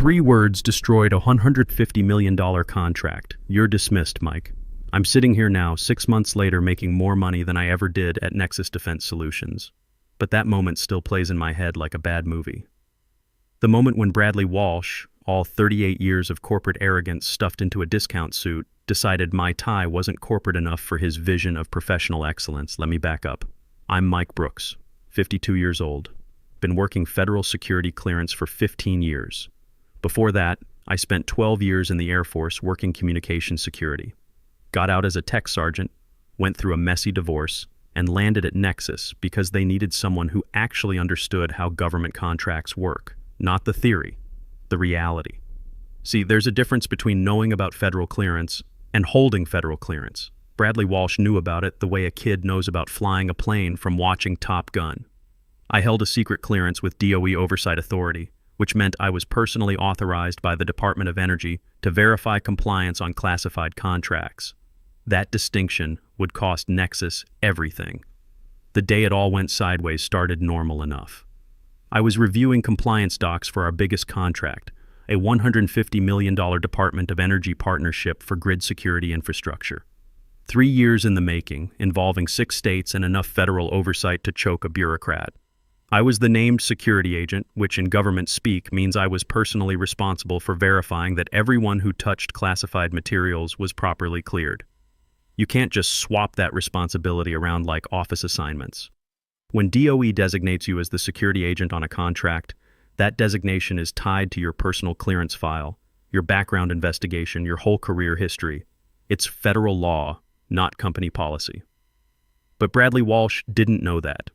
3 words destroyed a $150 million contract. You're dismissed, Mike. I'm sitting here now, 6 months later, making more money than I ever did at Nexus Defense Solutions. But that moment still plays in my head like a bad movie. The moment when Bradley Walsh, all 38 years of corporate arrogance stuffed into a discount suit, decided my tie wasn't corporate enough for his vision of professional excellence. Let me back up. I'm Mike Brooks, 52 years old. Been working federal security clearance for 15 years. Before that, I spent 12 years in the Air Force working communication security. Got out as a tech sergeant, went through a messy divorce, and landed at Nexus because they needed someone who actually understood how government contracts work. Not the theory, the reality. See, there's a difference between knowing about federal clearance and holding federal clearance. Bradley Walsh knew about it the way a kid knows about flying a plane from watching Top Gun. I held a secret clearance with DOE Oversight Authority, which meant I was personally authorized by the Department of Energy to verify compliance on classified contracts. That distinction would cost Nexus everything. The day it all went sideways started normal enough. I was reviewing compliance docs for our biggest contract, a $150 million Department of Energy partnership for grid security infrastructure. 3 years in the making, involving 6 states and enough federal oversight to choke a bureaucrat. I was the named security agent, which in government speak means I was personally responsible for verifying that everyone who touched classified materials was properly cleared. You can't just swap that responsibility around like office assignments. When DOE designates you as the security agent on a contract, that designation is tied to your personal clearance file, your background investigation, your whole career history. It's federal law, not company policy. But Bradley Walsh didn't know that.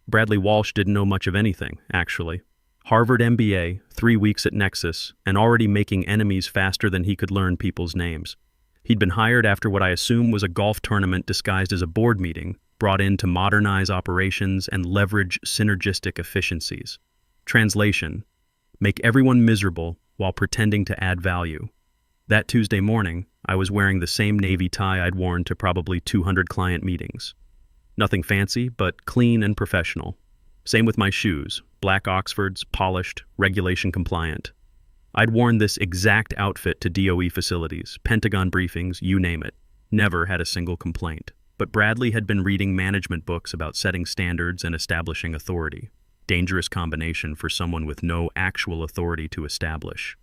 Bradley Walsh didn't know much of anything, actually. Harvard MBA, 3 weeks at Nexus, and already making enemies faster than he could learn people's names. He'd been hired after what I assume was a golf tournament disguised as a board meeting, brought in to modernize operations and leverage synergistic efficiencies. Translation: make everyone miserable while pretending to add value. That Tuesday morning, I was wearing the same navy tie I'd worn to probably 200 client meetings. Nothing fancy, but clean and professional. Same with my shoes, black Oxfords, polished, regulation compliant. I'd worn this exact outfit to DOE facilities, Pentagon briefings, you name it. Never had a single complaint. But Bradley had been reading management books about setting standards and establishing authority. Dangerous combination for someone with no actual authority to establish.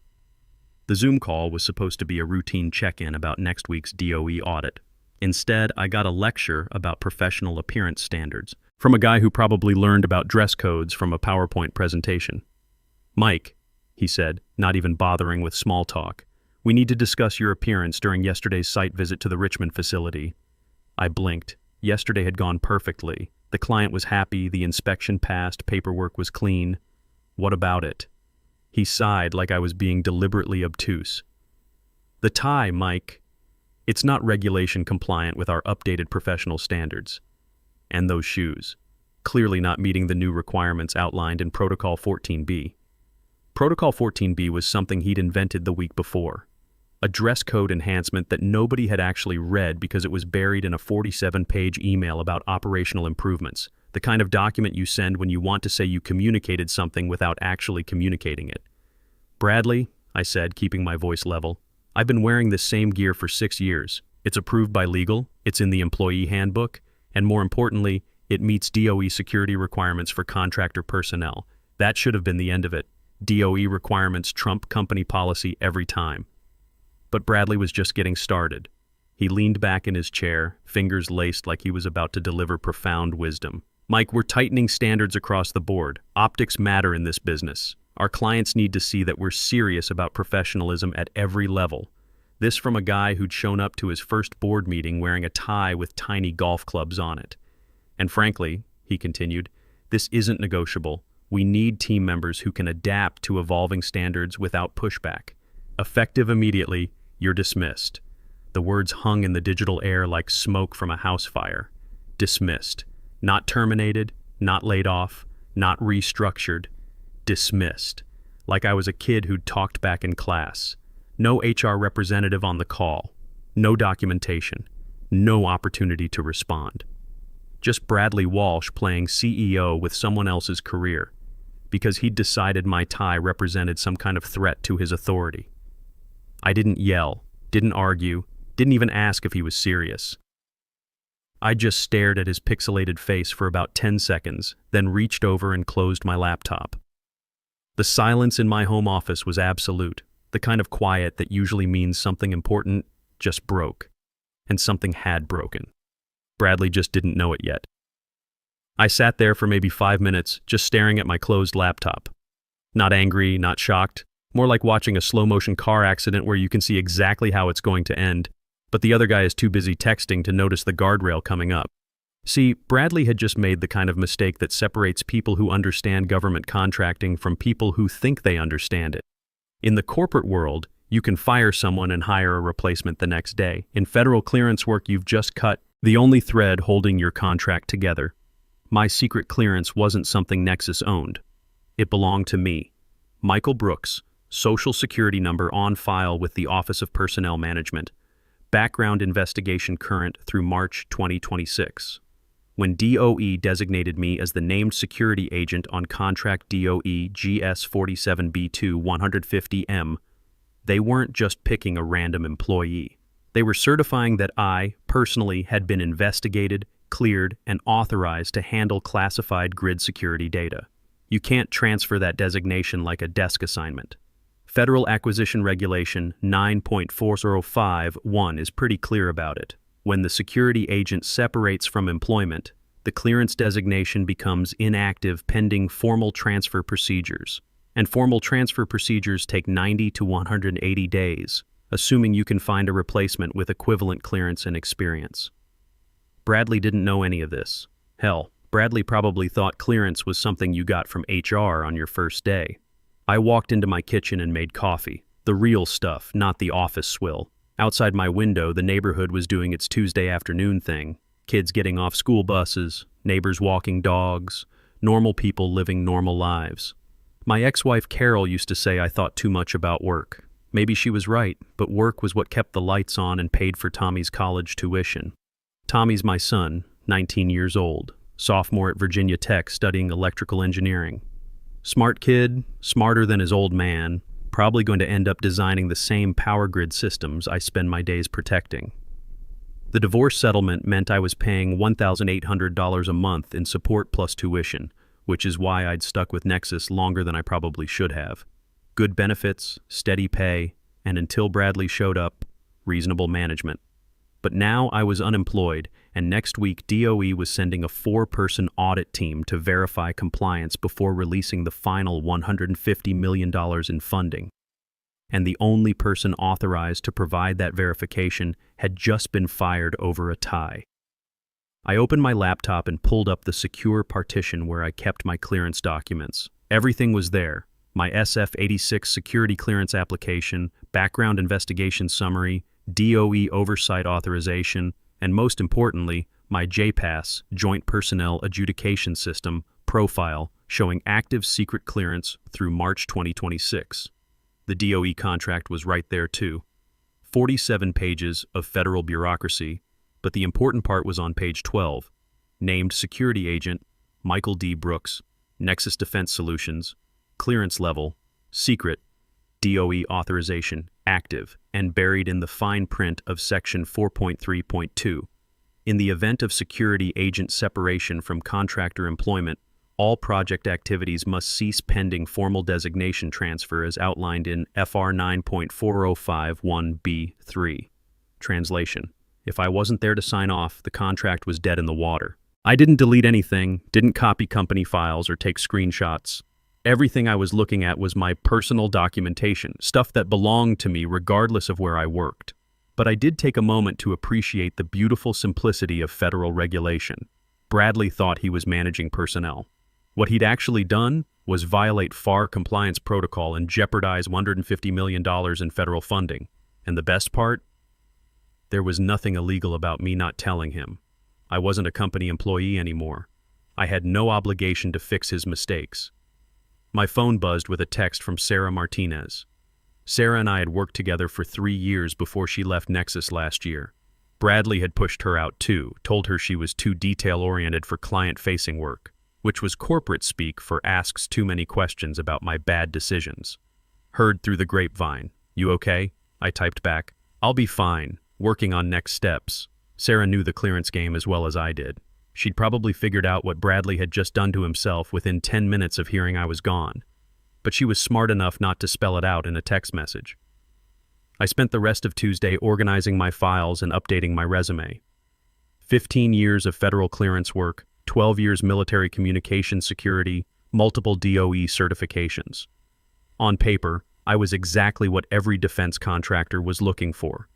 The Zoom call was supposed to be a routine check-in about next week's DOE audit. Instead, I got a lecture about professional appearance standards from a guy who probably learned about dress codes from a PowerPoint presentation. "Mike," he said, not even bothering with small talk, "we need to discuss your appearance during yesterday's site visit to the Richmond facility." I blinked. Yesterday had gone perfectly. The client was happy, the inspection passed, paperwork was clean. What about it? He sighed like I was being deliberately obtuse. "The tie, Mike. It's not regulation compliant with our updated professional standards. And those shoes. Clearly not meeting the new requirements outlined in Protocol 14B. Protocol 14B was something he'd invented the week before. A dress code enhancement that nobody had actually read because it was buried in a 47-page email about operational improvements, the kind of document you send when you want to say you communicated something without actually communicating it. "Bradley," I said, keeping my voice level, "I've been wearing this same gear for 6 years. It's approved by legal, it's in the employee handbook, and more importantly, it meets DOE security requirements for contractor personnel. That should have been the end of it. DOE requirements trump company policy every time." But Bradley was just getting started. He leaned back in his chair, fingers laced like he was about to deliver profound wisdom. "Mike, we're tightening standards across the board. Optics matter in this business. Our clients need to see that we're serious about professionalism at every level." This from a guy who'd shown up to his first board meeting wearing a tie with tiny golf clubs on it. "And frankly," he continued, "this isn't negotiable. We need team members who can adapt to evolving standards without pushback. Effective immediately, you're dismissed." The words hung in the digital air like smoke from a house fire. Dismissed. Not terminated, not laid off, not restructured. Dismissed. Like I was a kid who'd talked back in class. No HR representative on the call. No documentation. No opportunity to respond. Just Bradley Walsh playing CEO with someone else's career. because he'd decided my tie represented some kind of threat to his authority. I didn't yell, didn't argue, didn't even ask if he was serious. I just stared at his pixelated face for about 10 seconds, then reached over and closed my laptop. The silence in my home office was absolute, the kind of quiet that usually means something important just broke, and something had broken. Bradley just didn't know it yet. I sat there for maybe 5 minutes, just staring at my closed laptop. Not angry, not shocked, more like watching a slow-motion car accident where you can see exactly how it's going to end, but the other guy is too busy texting to notice the guardrail coming up. See, Bradley had just made the kind of mistake that separates people who understand government contracting from people who think they understand it. In the corporate world, you can fire someone and hire a replacement the next day. In federal clearance work, you've just cut the only thread holding your contract together. My secret clearance wasn't something Nexus owned. It belonged to me, Michael Brooks, Social Security number on file with the Office of Personnel Management, background investigation current through March 2026. When DOE designated me as the named security agent on contract DOE GS 47B2 150M, they weren't just picking a random employee. They were certifying that I, personally, had been investigated, cleared, and authorized to handle classified grid security data. You can't transfer that designation like a desk assignment. Federal Acquisition Regulation 9.4051 is pretty clear about it. When the security agent separates from employment, the clearance designation becomes inactive pending formal transfer procedures. And formal transfer procedures take 90 to 180 days, assuming you can find a replacement with equivalent clearance and experience. Bradley didn't know any of this. Hell, Bradley probably thought clearance was something you got from HR on your first day. I walked into my kitchen and made coffee. The real stuff, not the office swill. Outside my window, the neighborhood was doing its Tuesday afternoon thing. Kids getting off school buses, neighbors walking dogs, normal people living normal lives. My ex-wife Carol used to say I thought too much about work. Maybe she was right, but work was what kept the lights on and paid for Tommy's college tuition. Tommy's my son, 19 years old, sophomore at Virginia Tech studying electrical engineering. Smart kid, smarter than his old man, probably going to end up designing the same power grid systems I spend my days protecting. The divorce settlement meant I was paying $1,800 a month in support plus tuition, which is why I'd stuck with Nexus longer than I probably should have. Good benefits, steady pay, and until Bradley showed up, reasonable management. But now I was unemployed, and next week DOE was sending a 4-person audit team to verify compliance before releasing the final $150 million in funding. And the only person authorized to provide that verification had just been fired over a tie. I opened my laptop and pulled up the secure partition where I kept my clearance documents. Everything was there. My SF-86 security clearance application, background investigation summary, DOE oversight authorization, and most importantly, my JPAS, Joint Personnel Adjudication System, profile showing active secret clearance through March 2026. The DOE contract was right there too. 47 pages of federal bureaucracy, but the important part was on page 12. Named Security Agent, Michael D. Brooks, Nexus Defense Solutions, clearance level, secret, DOE authorization, active, and buried in the fine print of Section 4.3.2. In the event of security agent separation from contractor employment, all project activities must cease pending formal designation transfer as outlined in FR 9.4051B3. Translation: if I wasn't there to sign off, the contract was dead in the water. I didn't delete anything, didn't copy company files or take screenshots. Everything I was looking at was my personal documentation, stuff that belonged to me regardless of where I worked. But I did take a moment to appreciate the beautiful simplicity of federal regulation. Bradley thought he was managing personnel. What he'd actually done was violate FAR compliance protocol and jeopardize $150 million in federal funding. And the best part? There was nothing illegal about me not telling him. I wasn't a company employee anymore. I had no obligation to fix his mistakes. My phone buzzed with a text from Sarah Martinez. Sarah and I had worked together for 3 years before she left Nexus last year. Bradley had pushed her out too, told her she was too detail-oriented for client-facing work. which was corporate speak for asks too many questions about my bad decisions. Heard through the grapevine. You okay? I typed back. I'll be fine. Working on next steps. Sarah knew the clearance game as well as I did. She'd probably figured out what Bradley had just done to himself within 10 minutes of hearing I was gone. But she was smart enough not to spell it out in a text message. I spent the rest of Tuesday organizing my files and updating my resume. 15 years of federal clearance work, 12 years military communications security, multiple DOE certifications. On paper, I was exactly what every defense contractor was looking for.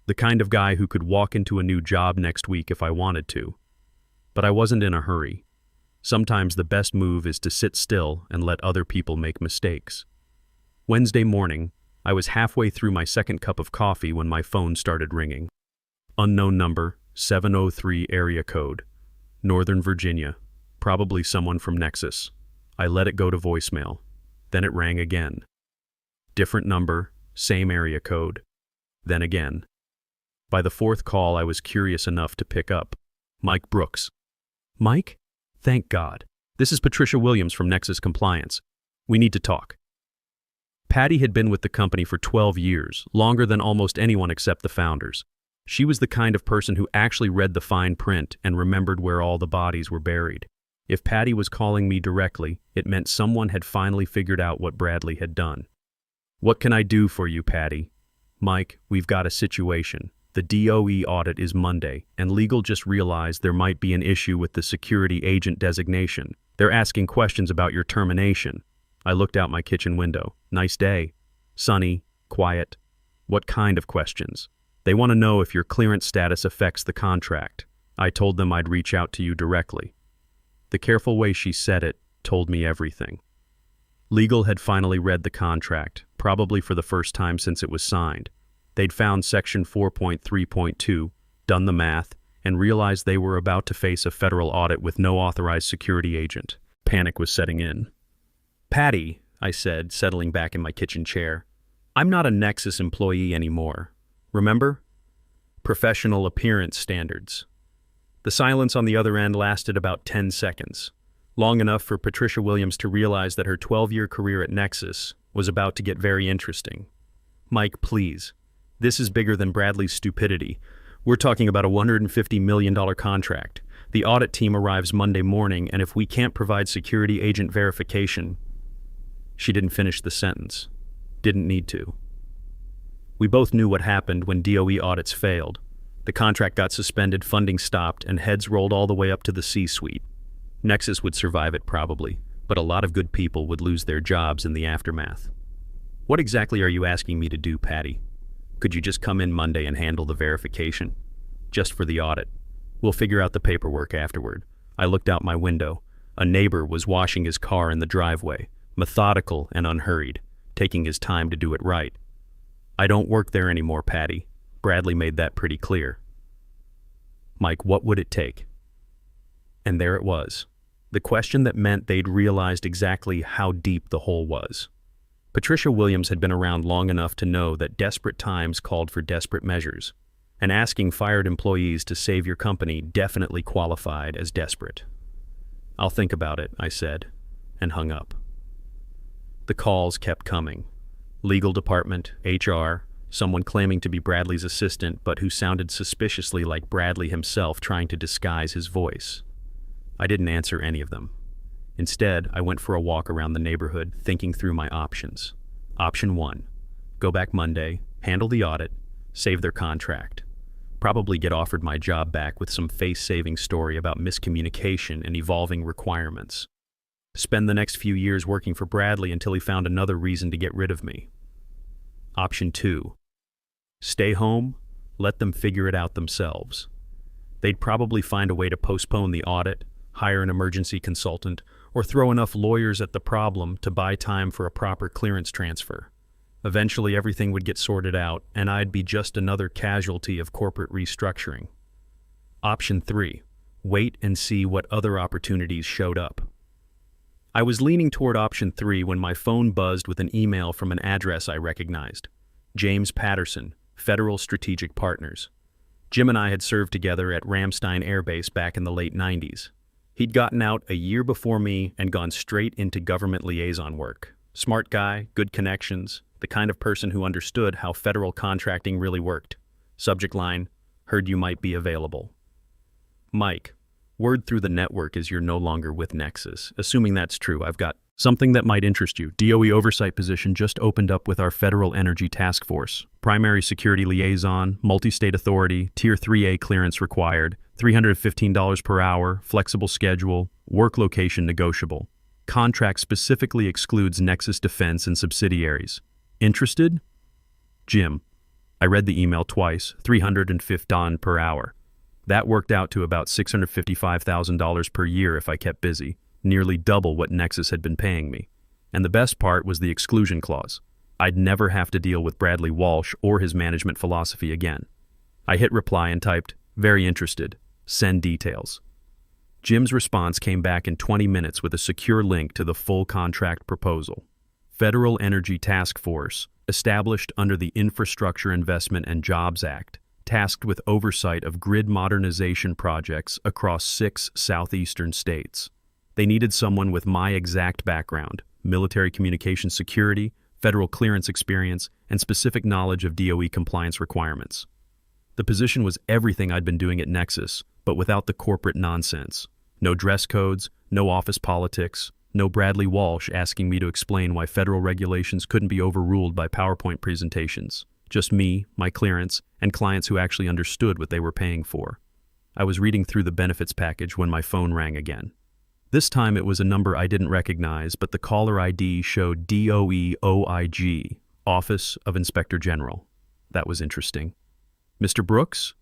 The kind of guy who could walk into a new job next week if I wanted to. But I wasn't in a hurry. Sometimes the best move is to sit still and let other people make mistakes. Wednesday morning, I was halfway through my second cup of coffee when my phone started ringing. Unknown number, 703 area code. Northern Virginia. Probably someone from Nexus. I let it go to voicemail. Then it rang again. Different number, same area code. Then again. By the fourth call, I was curious enough to pick up. Mike Brooks. Mike? Thank God. This is Patricia Williams from Nexus Compliance. We need to talk. Patty had been with the company for 12 years, longer than almost anyone except the founders. She was the kind of person who actually read the fine print and remembered where all the bodies were buried. If Patty was calling me directly, it meant someone had finally figured out what Bradley had done. What can I do for you, Patty? Mike, we've got a situation. The DOE audit is Monday, and legal just realized there might be an issue with the security agent designation. They're asking questions about your termination. I looked out my kitchen window. Nice day. Sunny, quiet. What kind of questions? They want to know if your clearance status affects the contract. I told them I'd reach out to you directly. The careful way she said it told me everything. Legal had finally read the contract, probably for the first time since it was signed. They'd found Section 4.3.2, done the math, and realized they were about to face a federal audit with no authorized security agent. Panic was setting in. Patty, I said, settling back in my kitchen chair, I'm not a Nexus employee anymore. Remember? Professional appearance standards. The silence on the other end lasted about 10 seconds, long enough for Patricia Williams to realize that her 12-year career at Nexus was about to get very interesting. Mike, please. This is bigger than Bradley's stupidity. We're talking about a $150 million contract. The audit team arrives Monday morning, and if we can't provide security agent verification... She didn't finish the sentence. Didn't need to. We both knew what happened when DOE audits failed. The contract got suspended, funding stopped, and heads rolled all the way up to the C-suite. Nexus would survive it probably, but a lot of good people would lose their jobs in the aftermath. What exactly are you asking me to do, Patty? Could you just come in Monday and handle the verification? Just for the audit. We'll figure out the paperwork afterward. I looked out my window. A neighbor was washing his car in the driveway, methodical and unhurried, taking his time to do it right. I don't work there anymore, Patty. Bradley made that pretty clear. Mike, what would it take? And there it was. The question that meant they'd realized exactly how deep the hole was. Patricia Williams had been around long enough to know that desperate times called for desperate measures, and asking fired employees to save your company definitely qualified as desperate. I'll think about it, I said, and hung up. The calls kept coming. Legal department, HR, someone claiming to be Bradley's assistant but who sounded suspiciously like Bradley himself trying to disguise his voice. I didn't answer any of them. Instead, I went for a walk around the neighborhood, thinking through my options. Option 1, go back Monday, handle the audit, save their contract. Probably get offered my job back with some face-saving story about miscommunication and evolving requirements. Spend the next few years working for Bradley until he found another reason to get rid of me. Option 2, stay home, let them figure it out themselves. They'd probably find a way to postpone the audit, hire an emergency consultant, or throw enough lawyers at the problem to buy time for a proper clearance transfer. Eventually everything would get sorted out, and I'd be just another casualty of corporate restructuring. Option 3, wait and see what other opportunities showed up. I was leaning toward option 3 when my phone buzzed with an email from an address I recognized. James Patterson, Federal Strategic Partners. Jim and I had served together at Ramstein Air Base back in the late 90s. He'd gotten out a year before me and gone straight into government liaison work. Smart guy, good connections, the kind of person who understood how federal contracting really worked. Subject line, heard you might be available. Mike, word through the network is you're no longer with Nexus. Assuming that's true, I've got something that might interest you. DOE oversight position just opened up with our Federal Energy Task Force. Primary security liaison, multi-state authority, Tier 3A clearance required, $315 per hour, flexible schedule, work location negotiable. Contract specifically excludes Nexus Defense and subsidiaries. Interested? Jim. I read the email twice, $315 per hour. That worked out to about $655,000 per year if I kept busy, nearly double what Nexus had been paying me. And the best part was the exclusion clause. I'd never have to deal with Bradley Walsh or his management philosophy again. I hit reply and typed, very interested, send details. Jim's response came back in 20 minutes with a secure link to the full contract proposal. Federal Energy Task Force, established under the Infrastructure Investment and Jobs Act, tasked with oversight of grid modernization projects across 6 southeastern states. They needed someone with my exact background, military communications security, federal clearance experience, and specific knowledge of DOE compliance requirements. The position was everything I'd been doing at Nexus, but without the corporate nonsense. No dress codes, no office politics, no Bradley Walsh asking me to explain why federal regulations couldn't be overruled by PowerPoint presentations. Just me, my clearance, and clients who actually understood what they were paying for. I was reading through the benefits package when my phone rang again. This time it was a number I didn't recognize, but the caller ID showed DOE OIG, Office of Inspector General. That was interesting. Mr. Brooks?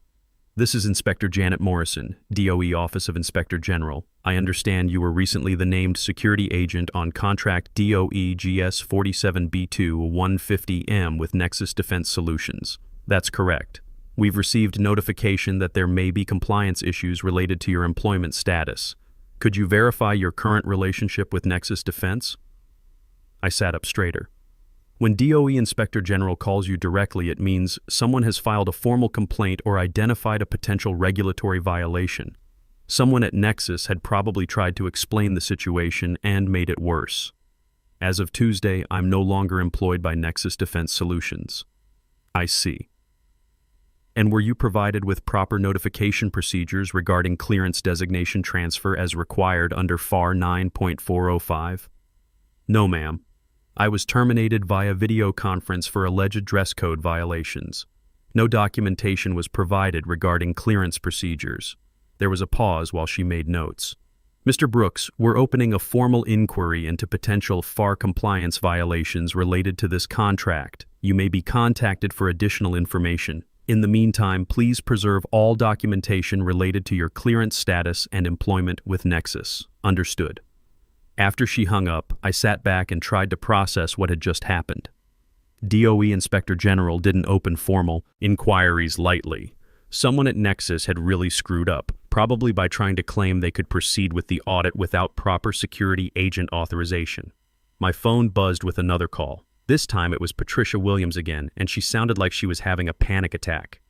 This is Inspector Janet Morrison, DOE Office of Inspector General. I understand you were recently the named security agent on contract DOE GS 47B2 150M with Nexus Defense Solutions. That's correct. We've received notification that there may be compliance issues related to your employment status. Could you verify your current relationship with Nexus Defense? I sat up straighter. When DOE Inspector General calls you directly, it means someone has filed a formal complaint or identified a potential regulatory violation. Someone at Nexus had probably tried to explain the situation and made it worse. As of Tuesday, I'm no longer employed by Nexus Defense Solutions. I see. And were you provided with proper notification procedures regarding clearance designation transfer as required under FAR 9.405? No, ma'am. I was terminated via video conference for alleged dress code violations. No documentation was provided regarding clearance procedures. There was a pause while she made notes. Mr. Brooks, we're opening a formal inquiry into potential FAR compliance violations related to this contract. You may be contacted for additional information. In the meantime, please preserve all documentation related to your clearance status and employment with Nexus. Understood. After she hung up, I sat back and tried to process what had just happened. DOE Inspector General didn't open formal inquiries lightly. Someone at Nexus had really screwed up, probably by trying to claim they could proceed with the audit without proper security agent authorization. My phone buzzed with another call. This time it was Patricia Williams again, and she sounded like she was having a panic attack.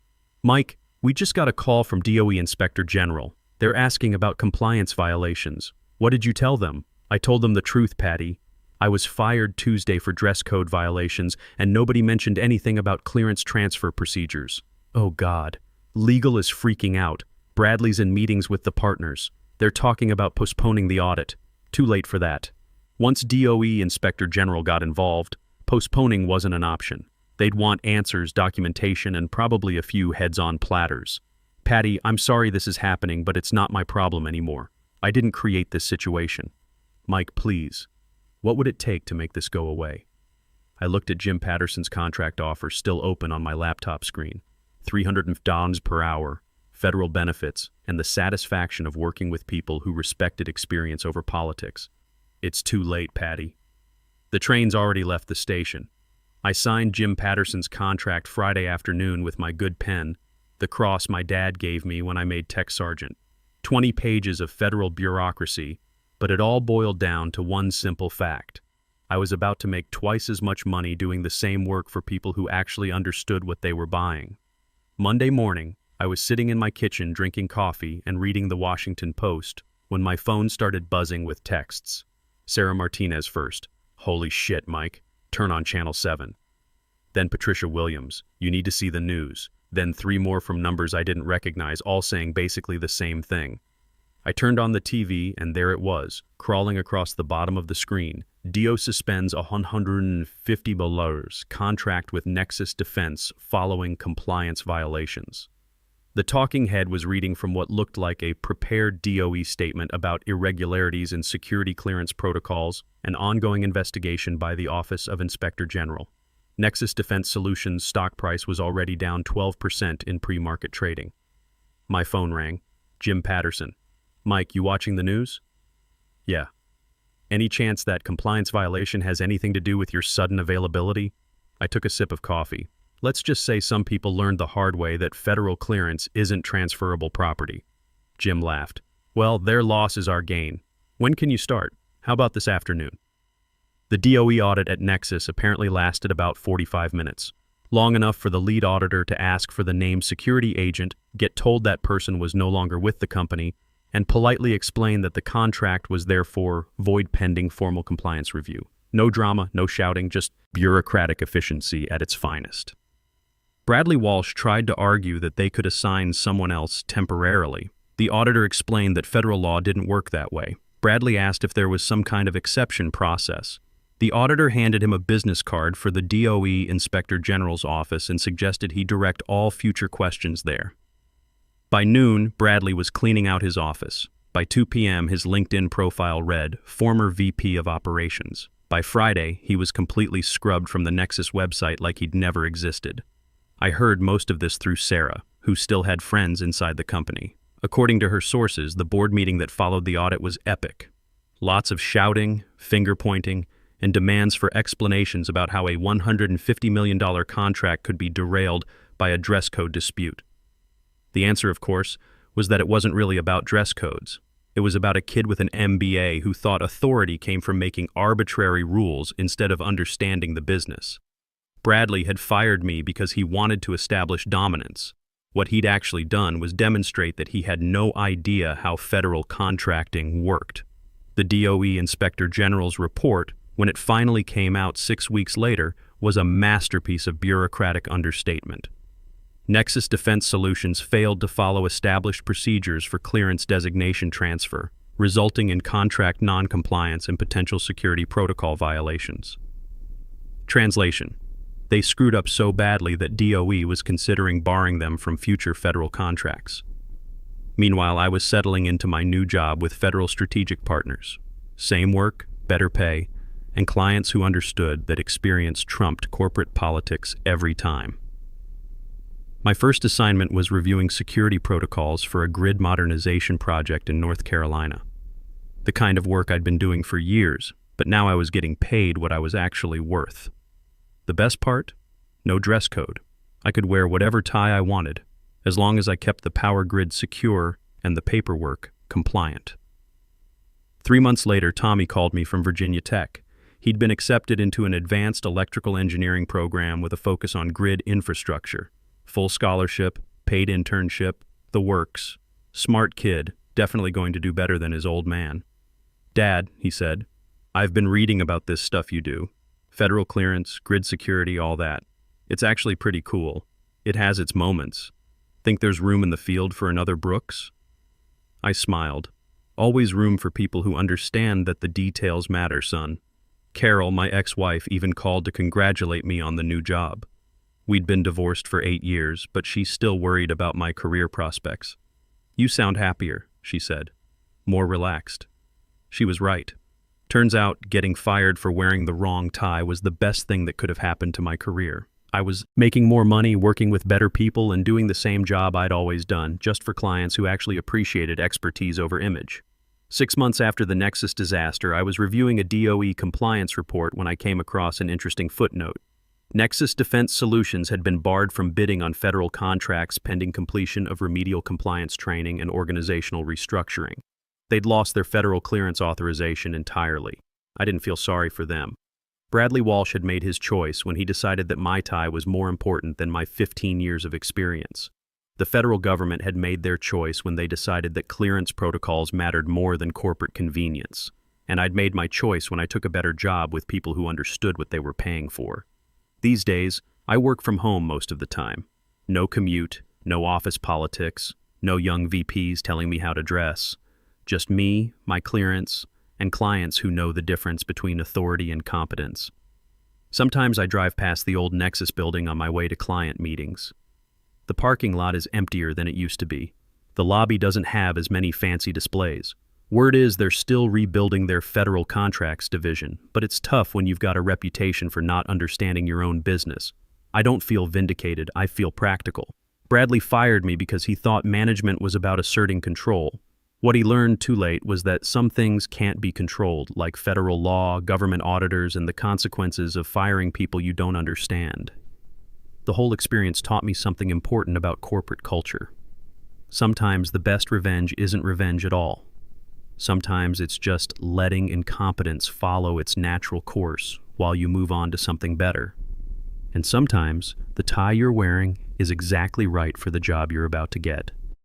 Mike, we just got a call from DOE Inspector General. They're asking about compliance violations. What did you tell them? I told them the truth, Patty. I was fired Tuesday for dress code violations, and nobody mentioned anything about clearance transfer procedures. Oh God. Legal is freaking out. Bradley's in meetings with the partners. They're talking about postponing the audit. Too late for that. Once DOE Inspector General got involved, postponing wasn't an option. They'd want answers, documentation, and probably a few heads-on platters. Patty, I'm sorry this is happening, but it's not my problem anymore. I didn't create this situation. Mike, please. What would it take to make this go away? I looked at Jim Patterson's contract offer still open on my laptop screen. $300 per hour, federal benefits, and the satisfaction of working with people who respected experience over politics. It's too late, Patty. The train's already left the station. I signed Jim Patterson's contract Friday afternoon with my good pen, the cross my dad gave me when I made tech sergeant. 20 pages of federal bureaucracy, but it all boiled down to one simple fact. I was about to make twice as much money doing the same work for people who actually understood what they were buying. Monday morning, I was sitting in my kitchen drinking coffee and reading the Washington Post when my phone started buzzing with texts. Sarah Martinez first. Holy shit, Mike. Turn on Channel 7. Then Patricia Williams. You need to see the news. Then 3 more from numbers I didn't recognize, all saying basically the same thing. I turned on the TV, and there it was, crawling across the bottom of the screen. DO suspends a $150 contract with Nexus Defense following compliance violations. The talking head was reading from what looked like a prepared DOE statement about irregularities in security clearance protocols and ongoing investigation by the Office of Inspector General. Nexus Defense Solutions' stock price was already down 12% in pre-market trading. My phone rang. Jim Patterson. Mike, you watching the news? Yeah. Any chance that compliance violation has anything to do with your sudden availability? I took a sip of coffee. Let's just say some people learned the hard way that federal clearance isn't transferable property. Jim laughed. Well, their loss is our gain. When can you start? How about this afternoon? The DOE audit at Nexus apparently lasted about 45 minutes, long enough for the lead auditor to ask for the named security agent, get told that person was no longer with the company, and politely explain that the contract was therefore void pending formal compliance review. No drama, no shouting, just bureaucratic efficiency at its finest. Bradley Walsh tried to argue that they could assign someone else temporarily. The auditor explained that federal law didn't work that way. Bradley asked if there was some kind of exception process. The auditor handed him a business card for the DOE Inspector General's office and suggested he direct all future questions there. By noon, Bradley was cleaning out his office. By 2 p.m., his LinkedIn profile read, former VP of Operations. By Friday, he was completely scrubbed from the Nexus website like he'd never existed. I heard most of this through Sarah, who still had friends inside the company. According to her sources, the board meeting that followed the audit was epic. Lots of shouting, finger-pointing, and demands for explanations about how a $150 million contract could be derailed by a dress code dispute. The answer, of course, was that it wasn't really about dress codes. It was about a kid with an MBA who thought authority came from making arbitrary rules instead of understanding the business. Bradley had fired me because he wanted to establish dominance. What he'd actually done was demonstrate that he had no idea how federal contracting worked. The DOE Inspector General's report, when it finally came out 6 weeks later, was a masterpiece of bureaucratic understatement. Nexus Defense Solutions failed to follow established procedures for clearance designation transfer, resulting in contract non-compliance and potential security protocol violations. Translation: they screwed up so badly that DOE was considering barring them from future federal contracts. Meanwhile, I was settling into my new job with federal strategic partners. Same work, better pay, and clients who understood that experience trumped corporate politics every time. My first assignment was reviewing security protocols for a grid modernization project in North Carolina. The kind of work I'd been doing for years, but now I was getting paid what I was actually worth. The best part? No dress code. I could wear whatever tie I wanted, as long as I kept the power grid secure and the paperwork compliant. 3 months later, Tommy called me from Virginia Tech. He'd been accepted into an advanced electrical engineering program with a focus on grid infrastructure. Full scholarship, paid internship, the works. Smart kid, definitely going to do better than his old man. Dad, he said, I've been reading about this stuff you do. Federal clearance, grid security, all that. It's actually pretty cool. It has its moments. Think there's room in the field for another Brooks? I smiled. Always room for people who understand that the details matter, son. Carol, my ex-wife, even called to congratulate me on the new job. We'd been divorced for 8 years, but she's still worried about my career prospects. You sound happier, she said. More relaxed. She was right. Turns out, getting fired for wearing the wrong tie was the best thing that could have happened to my career. I was making more money, working with better people, and doing the same job I'd always done, just for clients who actually appreciated expertise over image. 6 months after the Nexus disaster, I was reviewing a DOE compliance report when I came across an interesting footnote. Nexus Defense Solutions had been barred from bidding on federal contracts pending completion of remedial compliance training and organizational restructuring. They'd lost their federal clearance authorization entirely. I didn't feel sorry for them. Bradley Walsh had made his choice when he decided that my tie was more important than my 15 years of experience. The federal government had made their choice when they decided that clearance protocols mattered more than corporate convenience, and I'd made my choice when I took a better job with people who understood what they were paying for. These days, I work from home most of the time. No commute, no office politics, no young VPs telling me how to dress. Just me, my clearance, and clients who know the difference between authority and competence. Sometimes I drive past the old Nexus building on my way to client meetings. The parking lot is emptier than it used to be. The lobby doesn't have as many fancy displays. Word is they're still rebuilding their federal contracts division, but it's tough when you've got a reputation for not understanding your own business. I don't feel vindicated, I feel practical. Bradley fired me because he thought management was about asserting control. What he learned too late was that some things can't be controlled, like federal law, government auditors, and the consequences of firing people you don't understand. The whole experience taught me something important about corporate culture. Sometimes the best revenge isn't revenge at all. Sometimes it's just letting incompetence follow its natural course while you move on to something better. And sometimes the tie you're wearing is exactly right for the job you're about to get.